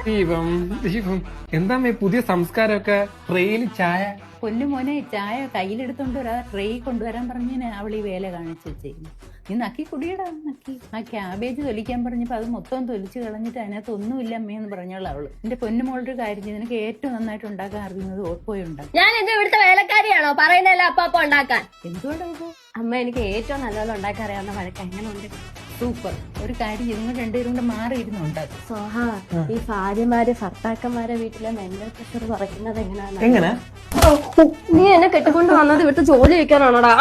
ദീപം ദീപം എന്താ പുതിയ സംസ്കാരമൊക്കെ ട്രെയിൽ ചായ. പൊന്നുമോനെ ചായ കയ്യിലെടുത്തോണ്ട് വരാ ട്രേ കൊണ്ടുവരാൻ പറഞ്ഞാ അവൾ ഈ വേല കാണിച്ചു വെച്ചേക്കുന്നു. നീ നക്കി കുടിയടാ നക്കി. ആ ക്യാബേജ് തൊലിക്കാൻ പറഞ്ഞപ്പോ അത് മൊത്തം തൊലിച്ച് കളഞ്ഞിട്ട് അതിനകത്ത് ഒന്നുമില്ല അമ്മയെന്ന് പറഞ്ഞോളൂ അവള്. എന്റെ പൊന്നുമോളുടെ കാര്യം നിനക്ക് ഏറ്റവും നന്നായിട്ട് ഉണ്ടാക്കാൻ അറിയുന്നത് പോയി ഉണ്ടാക്കും. ഞാൻ എന്റെ ഇവിടുത്തെ വേലക്കാരിയാണോ പറയുന്നതല്ല അപ്പാപ്പ ഉണ്ടാക്കാൻ? എന്തുകൊണ്ടാ അമ്മ എനിക്ക് ഏറ്റവും നല്ലപോലെ ഉണ്ടാക്കാൻ അറിയാവുന്ന വഴക്ക എങ്ങനെ ഉണ്ട്? സൂപ്പർ. ഒരു കാര്യം നിങ്ങൾ രണ്ടുപേരും കൂടെ മാറിയിരുന്നു ഉണ്ടാക്കും. സോഹ, ഈ ഭാര്യമാര് ഭർത്താക്കന്മാരെ വീട്ടിലെ മെന്റൽ പ്രഷർ കുറയ്ക്കുന്നത് എങ്ങനെയാണ്? എങ്ങനെ? നീ എന്നെ കെട്ടിക്കൊണ്ട് വന്നത് ഇവിടുത്തെ ജോലി വെക്കാനാണോടാ?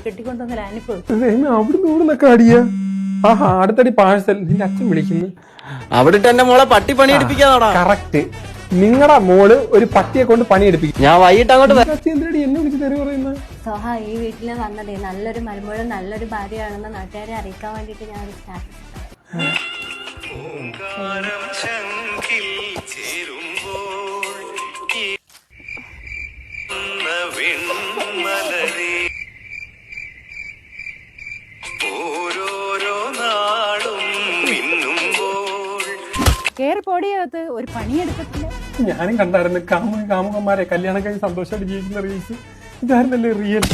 കെട്ടിക്കൊണ്ടുവന്ന അനുഭവം അവിടുന്ന് അടിയ. ആഹാ, അടുത്തടി പാഴ്സൽ. നിന്റെ അച്ഛൻ വിളിക്കുന്നു. അവിടെ എന്റെ മോളെ പട്ടി പണിയെടുപ്പിക്കാതാടാ. കറക്റ്റ്. നിങ്ങളുടെ മോള് ഒരു പട്ടിയെ കൊണ്ട് പണിയെടുപ്പിക്കും. ഞാൻ വൈകിട്ട് അങ്ങോട്ട് എന്നെ വിളിച്ച് തെറി പറയുന്നത്. സോഹ, ഈ വീട്ടില് വന്നതേ നല്ലൊരു മരുമോളും നല്ലൊരു ഭാര്യയാണെന്ന് നാട്ടുകാരെ അറിയിക്കാൻ വേണ്ടിട്ട് ഞാൻ ഒരു സ്റ്റാറ്റസ് കേറി പോടിയകത്ത് ഒരു പണിയെടുക്കത്തില്ല. ഞാനും കണ്ടായിരുന്നു കാമുകന്മാരെ കല്യാണം കഴിഞ്ഞ് സന്തോഷമായിട്ട് ജീവിക്കുന്ന റീൽസ്. ഇതായിരുന്നല്ലേ റിയൽ.